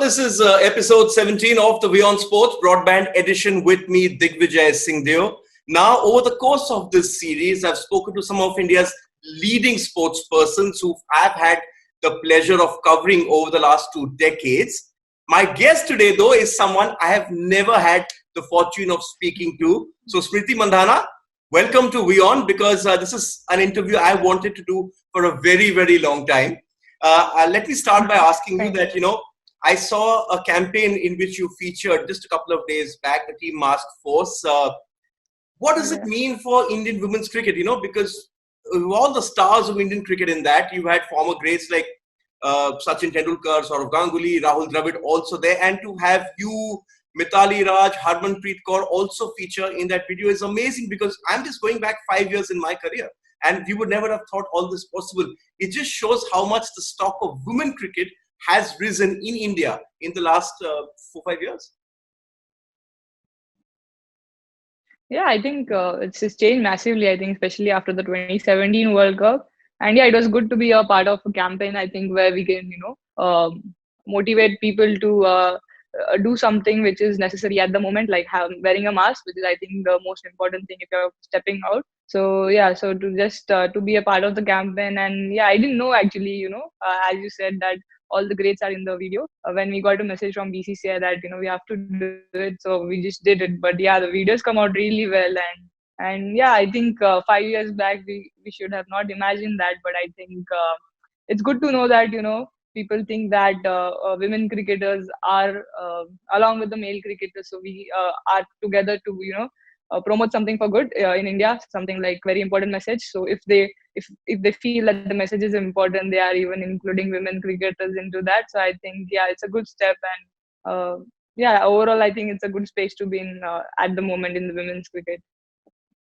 this is episode 17 of the WION Sports Broadband Edition with me, Digvijay Singhdeo. Now, over the course of this series, I've spoken to some of India's leading sports persons who I've had the pleasure of covering over the last 2 decades. My guest today, though, is someone I have never had the fortune of speaking to. So, Smriti Mandhana, welcome to WION, because this is an interview I wanted to do for a very, very long time. Let me start by asking you that, I saw a campaign in which you featured just a couple of days back, the Team Mask Force. What does it mean for Indian women's cricket? Because all the stars of Indian cricket in that, you had former greats like Sachin Tendulkar, Saurav Ganguly, Rahul Dravid also there. And to have you, Mithali Raj, Harmanpreet Kaur also feature in that video is amazing, because I'm just going back 5 years in my career. And we would never have thought all this possible. It just shows how much the stock of women cricket has risen in India in the last 4-5 years. Yeah, I think it's changed massively, I think, especially after the 2017 World Cup. And yeah, it was good to be a part of a campaign, I think, where we can, motivate people to do something which is necessary at the moment, like wearing a mask, which is, I think, the most important thing if you're stepping out. So yeah, so to just to be a part of the campaign. And yeah, I didn't know actually, as you said, that all the greats are in the video. When we got a message from BCCI that we have to do it, so we just did it. But yeah, the videos come out really well, and yeah, I think 5 years back we should have not imagined that. But I think it's good to know that people think that women cricketers are along with the male cricketers, so we are together to promote something for good in India, something like very important message. So if they feel that the message is important, they are even including women cricketers into that. So I think it's a good step, and overall I think it's a good space to be in at the moment in the women's cricket.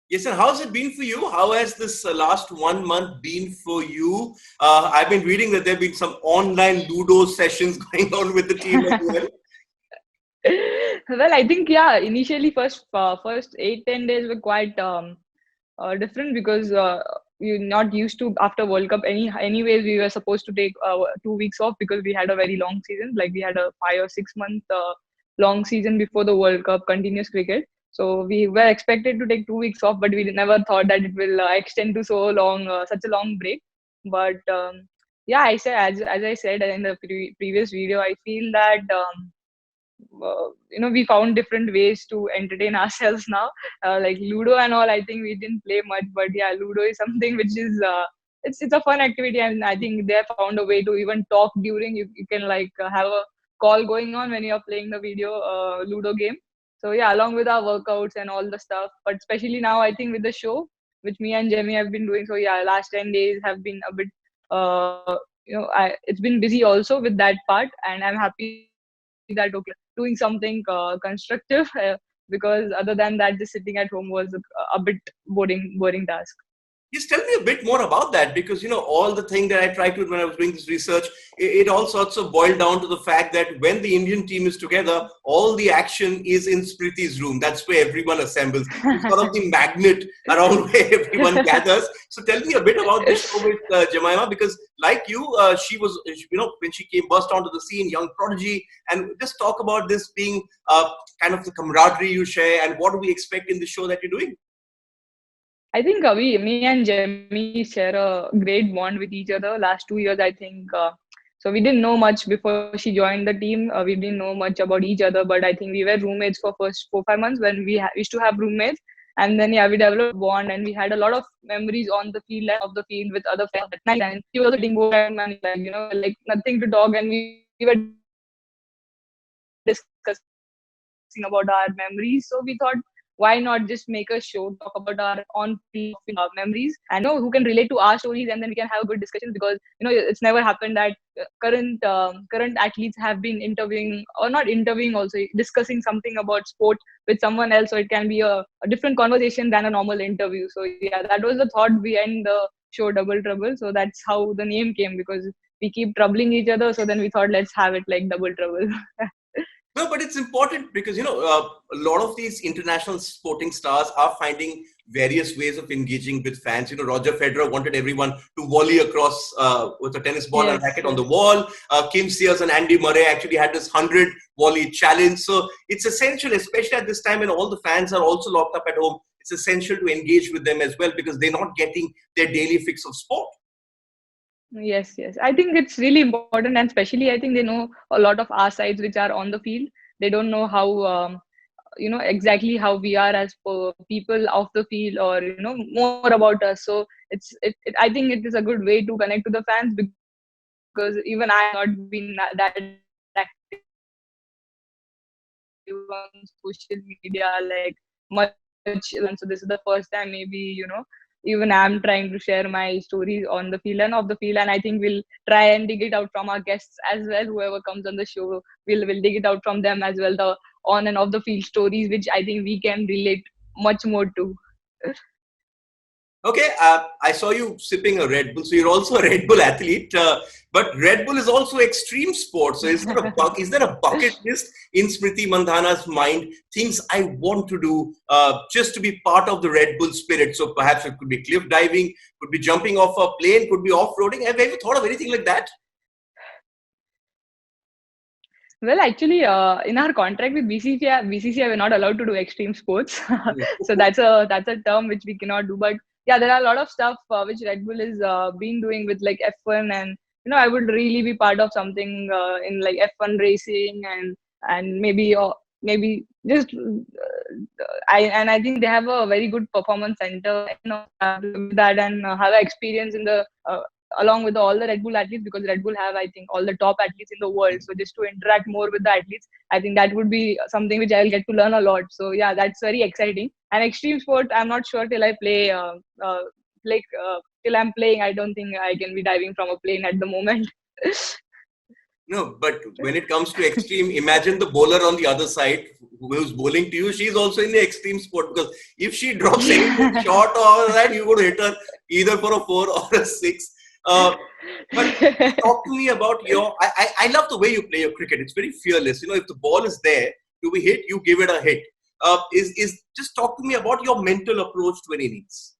Yes, and how has it been for you? How has this last 1 month been for you? I've been reading that there have been some online Ludo sessions going on with the team as well. Well, I think initially first 8-10 days were quite different, because we're not used to, after World Cup anyways we were supposed to take 2 weeks off, because we had a very long season, like we had a 5 or 6 month long season before the World Cup, continuous cricket. So we were expected to take 2 weeks off, but we never thought that it will extend to so long, such a long break. But I said, as I said in the previous video, I feel that we found different ways to entertain ourselves now, like Ludo and all. I think we didn't play much, but yeah, Ludo is something which is it's a fun activity, and I think they found a way to even talk during. You can have a call going on when you're playing the video Ludo game. So yeah, along with our workouts and all the stuff, but especially now I think with the show, which me and Jemmy have been doing. So yeah, last 10 days have been a bit it's been busy also with that part, and I'm happy that doing something constructive, because other than that, just sitting at home was a bit boring task. Just tell me a bit more about that, because all the thing that I tried to when I was doing this research, it all sorts of boiled down to the fact that when the Indian team is together, all the action is in Smriti's room. That's where everyone assembles. It's sort of the magnet around where everyone gathers. So tell me a bit about this show with Jemima, because like you, she was, when she burst onto the scene, young prodigy, and just talk about this being kind of the camaraderie you share, and what do we expect in the show that you're doing? I think me and Jemmy share a great bond with each other. Last 2 years, I think. So we didn't know much before she joined the team. We didn't know much about each other, but I think we were roommates for first 4-5 months when we used to have roommates. And then we developed a bond, and we had a lot of memories on the field and off the field with other friends at night. And she was sitting bored and like nothing to talk, and we were discussing about our memories. So we thought, why not just make a show, talk about our on-field memories, and who can relate to our stories, and then we can have good discussions, because it's never happened that current athletes have been interviewing, or not interviewing, also discussing something about sport with someone else, so it can be a different conversation than a normal interview. So yeah, that was the thought behind the show Double Trouble. So that's how the name came, because we keep troubling each other, so then we thought, let's have it like Double Trouble. No, but it's important because, a lot of these international sporting stars are finding various ways of engaging with fans. Roger Federer wanted everyone to volley across with a tennis ball and Yes, racket on the yes. wall. Kim Sears and Andy Murray actually had this 100 volley challenge. So it's essential, especially at this time when all the fans are also locked up at home. It's essential to engage with them as well because they're not getting their daily fix of sport. Yes, yes. I think it's really important, and especially I think they know a lot of our sides which are on the field. They don't know how exactly how we are as people off the field, or more about us. So I think it is a good way to connect to the fans, because even I have not been that active on social media like much. So this is the first time, maybe even I'm trying to share my stories on the field and off the field, and I think we'll try and dig it out from our guests as well. Whoever comes on the show, we'll dig it out from them as well. We'll dig it out from them as well, the on and off the field stories, which I think we can relate much more to. Okay, I saw you sipping a Red Bull, so you're also a Red Bull athlete. But Red Bull is also extreme sport. So is there a bucket list in Smriti Mandhana's mind? Things I want to do just to be part of the Red Bull spirit. So perhaps it could be cliff diving, could be jumping off a plane, could be off-roading. Have you ever thought of anything like that? Well, actually, in our contract with BCCI, we're not allowed to do extreme sports. So that's a term which we cannot do. But yeah, there are a lot of stuff which Red Bull is been doing with like F1, and I would really be part of something in like F1 racing, and maybe just I think they have a very good performance center, with that, and have an experience in the along with all the Red Bull athletes, because Red Bull have, I think, all the top athletes in the world. So just to interact more with the athletes, I think that would be something which I'll get to learn a lot. So yeah, that's very exciting. And extreme sport, I'm not sure till I play, like till I'm playing. I don't think I can be diving from a plane at the moment. No, but when it comes to extreme, imagine the bowler on the other side who's bowling to you. She's also in the extreme sport because if she drops anything short or that, you would hit her either for a 4 or a 6. But talk to me about I love the way you play your cricket. It's very fearless. If the ball is there to be hit, you give it a hit. Just talk to me about your mental approach to an innings.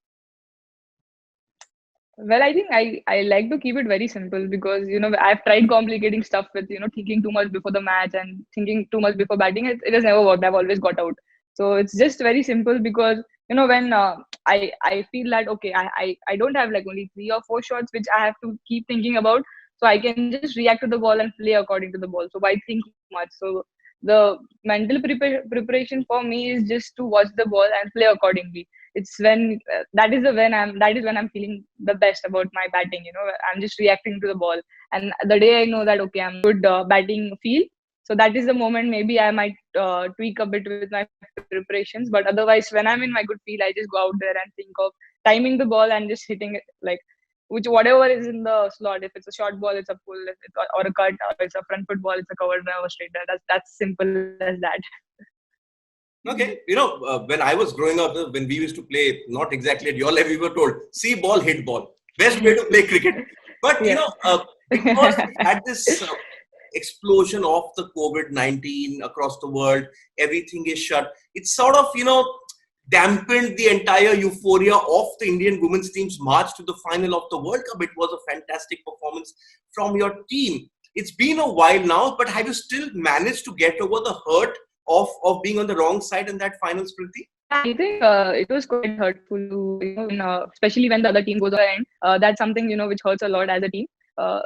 Well, I think I like to keep it very simple, because I've tried complicating stuff with thinking too much before the match and thinking too much before batting. It has never worked. I've always got out. So it's just very simple, because when I feel that okay, I don't have like only 3 or 4 shots which I have to keep thinking about. So I can just react to the ball and play according to the ball. So why think much? So the mental preparation for me is just to watch the ball and play accordingly. It's when that is when I'm feeling the best about my batting. I'm just reacting to the ball, and the day I know that okay, I'm good batting feel, so that is the moment maybe I might tweak a bit with my preparations. But otherwise, when I'm in my good feel, I just go out there and think of timing the ball and just hitting it, like which whatever is in the slot. If it's a short ball, it's a pull. If it's or a cut, or it's a front foot ball, it's a cover drive or straight drive. That's simple as that. Okay, when I was growing up, when we used to play, not exactly at your level, we were told, see ball, hit ball. Best way to play cricket. But, Yeah. because we had this explosion of the COVID-19 across the world, everything is shut. It's sort of, dampened the entire euphoria of the Indian women's team's march to the final of the World Cup. It was a fantastic performance from your team. It's been a while now, but have you still managed to get over the hurt of being on the wrong side in that final, Smriti? Yeah, I think it was quite hurtful to, especially when the other team goes over the end. That's something, which hurts a lot as a team.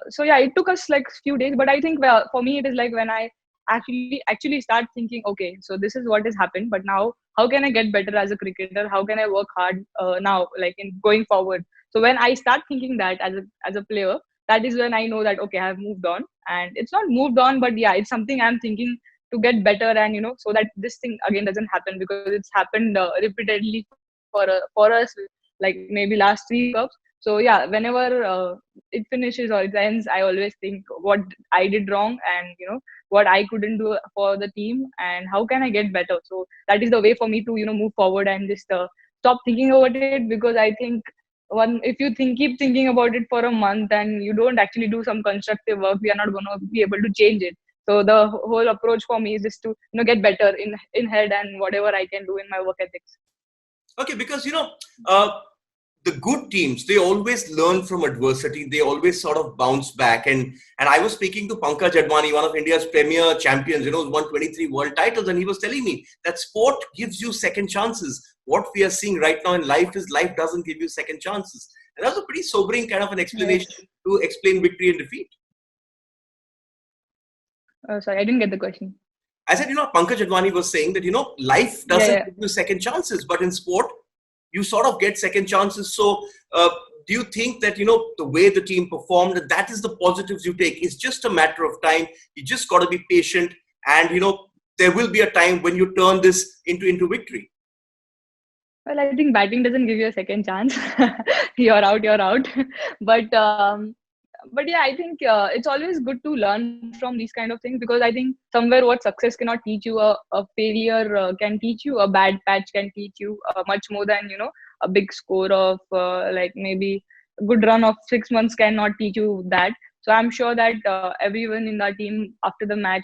So yeah, it took us like few days, but I think for me, it is like when I actually start thinking, okay, so this is what has happened, but now how can I get better as a cricketer? How can I work hard now, like in going forward? So when I start thinking that as a player, that is when I know that okay, I have moved on, and it's not moved on, but yeah, it's something I'm thinking to get better, and so that this thing again doesn't happen, because it's happened repeatedly for us, like maybe last 3 cups. So yeah, whenever it finishes or it ends, I always think what I did wrong, and what I couldn't do for the team, and how can I get better. So that is the way for me to move forward and just stop thinking about it, because I think if you keep thinking about it for a month and you don't actually do some constructive work, we are not going to be able to change it. So the whole approach for me is just to get better in head and whatever I can do in my work ethics. Okay, because the good teams, they always learn from adversity. They always sort of bounce back. And I was speaking to Pankaj Advani, one of India's premier champions, who's won 23 world titles. And he was telling me that sport gives you second chances. What we are seeing right now in life is life doesn't give you second chances. And that was a pretty sobering kind of an explanation to explain victory and defeat. Sorry, I didn't get the question. I said, Pankaj Advani was saying that, life doesn't give you second chances, but in sport, you sort of get second chances. So do you think that, the way the team performed, that is the positives you take? It's just a matter of time. You just got to be patient. And, there will be a time when you turn this into victory. Well, I think batting doesn't give you a second chance. You're out. But yeah, I think it's always good to learn from these kind of things, because I think somewhere what success cannot teach you, a failure can teach you, a bad patch can teach you much more than a big score of like maybe a good run of 6 months cannot teach you that. So I'm sure that everyone in the team after the match,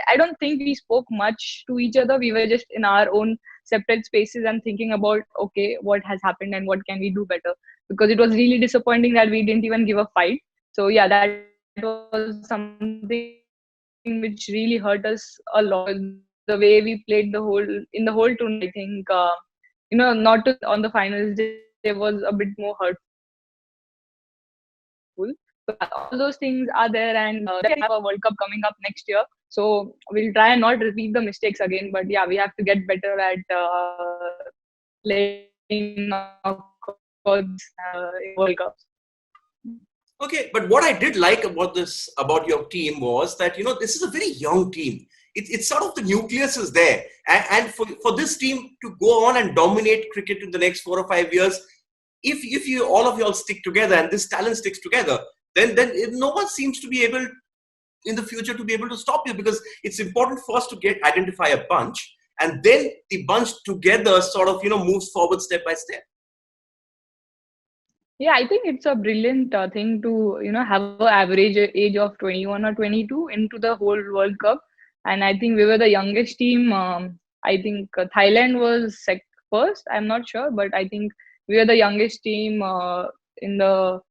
I don't think we spoke much to each other. We were just in our own separate spaces and thinking about, okay, what has happened and what can we do better, because it was really disappointing that we didn't even give a fight. So yeah, that was something which really hurt us a lot. The way we played the whole tournament, I think not to on the finals day was a bit more hurtful. So all those things are there, and we have a World Cup coming up next year. So we'll try and not repeat the mistakes again. But yeah, we have to get better at playing World Cups. Okay, but what I did like about your team was that, this is a very young team. It's sort of the nucleus is there. And for this team to go on and dominate cricket in the next 4 or 5 years, if you all of you all stick together and this talent sticks together, then no one seems to be able in the future to be able to stop you, because it's important for us to identify a bunch, and then the bunch together sort of, moves forward step by step. Yeah, I think it's a brilliant thing to, have an average age of 21 or 22 into the whole World Cup. And I think we were the youngest team. I think Thailand was first. I'm not sure, but I think we were the youngest team in the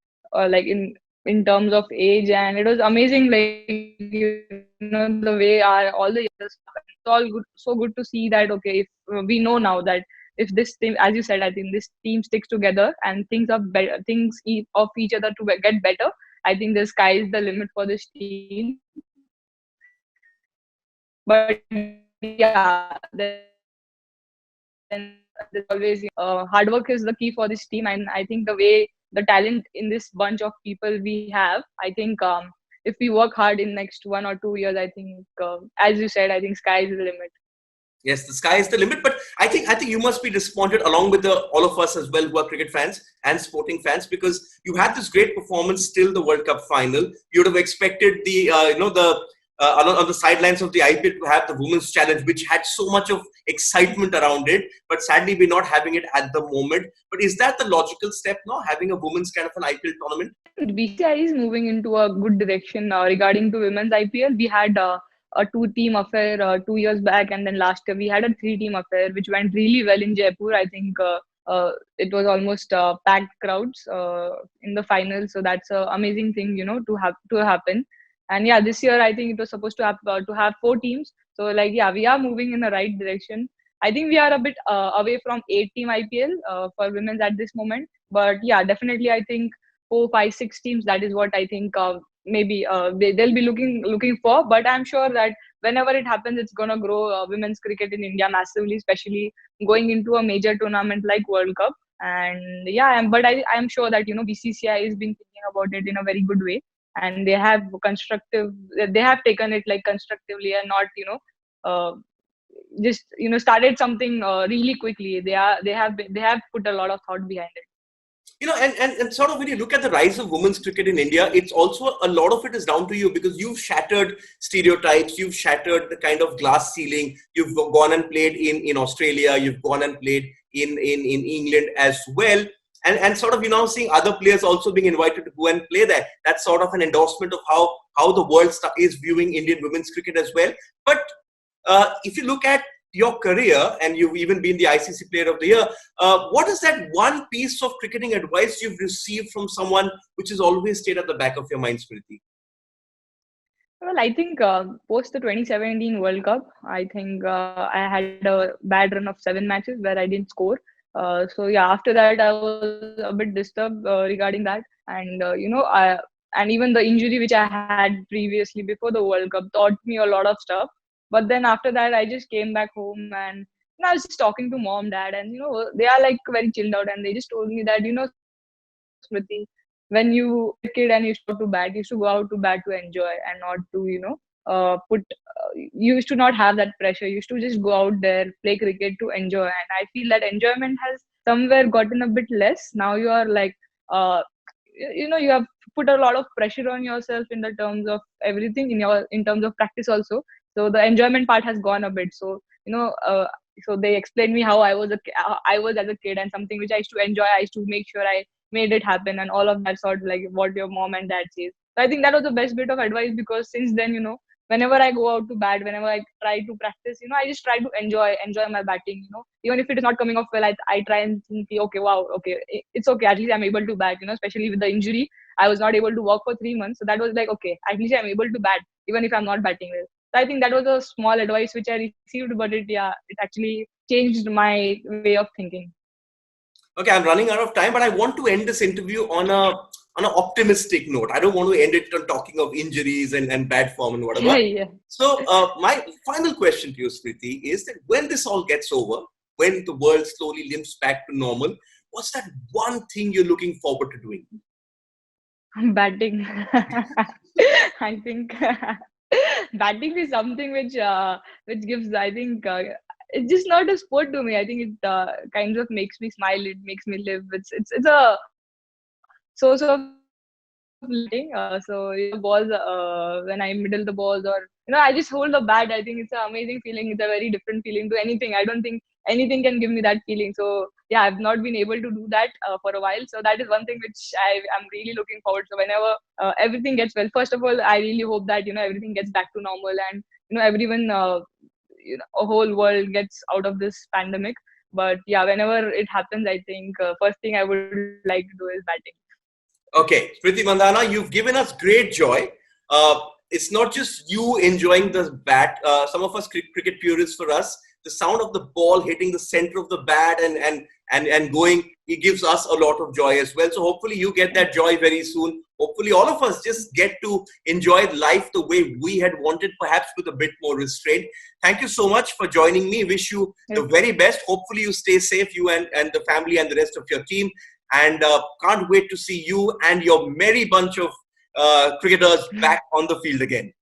in terms of age. And it was amazing, the way all the youngsters. It's all good, so good to see that. Okay, if we know now that if this team, as you said, I think this team sticks together and things of each other to get better, I think the sky is the limit for this team. But yeah, there's always hard work is the key for this team, and I think the way the talent in this bunch of people we have, I think if we work hard in next 1 or 2 years, I think as you said, I think sky is the limit. Yes, the sky is the limit, but I think you must be disappointed along with all of us as well who are cricket fans and sporting fans, because you had this great performance till the World Cup final. You would have expected the on the sidelines of the IPL to have the Women's Challenge, which had so much of excitement around it, but sadly we're not having it at the moment. But is that the logical step now, having a women's kind of an IPL tournament? BCCI is moving into a good direction regarding to women's IPL. We had a 2-team affair 2 years back, and then last year we had a 3-team affair which went really well in Jaipur. I think it was almost packed crowds in the final, so that's an amazing thing to happen. And yeah, this year I think it was supposed to have 4 teams, so we are moving in the right direction. I think we are a bit away from 8-team IPL for women's at this moment, but yeah, definitely I think 4, 5, 6 teams, that is what I think maybe they'll be looking for. But I'm sure that whenever it happens, it's gonna grow women's cricket in India massively, especially going into a major tournament like World Cup. And yeah, I'm sure that BCCI has been thinking about it in a very good way, and they have taken it constructively, and not just started something really quickly. They have put a lot of thought behind it. And sort of when you look at the rise of women's cricket in India, it's also a lot of it is down to you, because you've shattered stereotypes, you've shattered the kind of glass ceiling, you've gone and played in Australia, you've gone and played in England as well. and sort of, seeing other players also being invited to go and play there. That's sort of an endorsement of how the world is viewing Indian women's cricket as well. But if you look at your career, and you've even been the ICC Player of the Year, what is that one piece of cricketing advice you've received from someone which has always stayed at the back of your mind, Smriti? Well, I think post the 2017 World Cup, I think I had a bad run of 7 matches where I didn't score. So yeah, after that I was a bit disturbed regarding that, and and even the injury which I had previously before the World Cup taught me a lot of stuff. But then after that, I just came back home, and I was just talking to mom, dad, and they are like very chilled out, and they just told me that Smriti, when you were a kid and you used to go to bat, you used to go out to bat to enjoy and not to, you used to not have that pressure. You used to just go out there, play cricket to enjoy. And I feel that enjoyment has somewhere gotten a bit less. Now you are like, you have put a lot of pressure on yourself in the terms of everything in terms of practice also. So the enjoyment part has gone a bit. So, so they explained me how I was as a kid, and something which I used to enjoy. I used to make sure I made it happen, and all of that sort, like what your mom and dad says. So I think that was the best bit of advice, because since then, whenever I go out to bat, whenever I try to practice, I just try to enjoy my batting. Even if it is not coming off well, I try and think, okay, wow, okay, it's okay. At least I'm able to bat. Especially with the injury, I was not able to walk for 3 months, so that was like, okay, at least I'm able to bat even if I'm not batting well. So I think that was a small advice which I received, but it actually changed my way of thinking. Okay, I'm running out of time, but I want to end this interview on an optimistic note. I don't want to end it on talking of injuries and bad form and whatever. Yeah. So my final question to you, Smriti, is that when this all gets over, when the world slowly limps back to normal, what's that one thing you're looking forward to doing? Batting. I think batting is something which gives, I think, it's just not a sport to me. I think it kind of makes me smile. It makes me live. It's a source of living. So balls, when I middle the balls, or I just hold the bat. I think it's an amazing feeling. It's a very different feeling to anything. I don't think anything can give me that feeling. So yeah, I've not been able to do that for a while. So that is one thing which I'm really looking forward to. Whenever everything gets well, first of all, I really hope that everything gets back to normal, and everyone, a whole world gets out of this pandemic. But yeah, whenever it happens, I think first thing I would like to do is batting. Okay, Smriti Mandhana, you've given us great joy. It's not just you enjoying the bat. Some of us cricket purists, for us, the sound of the ball hitting the center of the bat and going, it gives us a lot of joy as well. So hopefully you get that joy very soon. Hopefully all of us just get to enjoy life the way we had wanted, perhaps with a bit more restraint. Thank you so much for joining me. Wish you the very best. Hopefully you stay safe, you and the family and the rest of your team. And can't wait to see you and your merry bunch of cricketers back on the field again.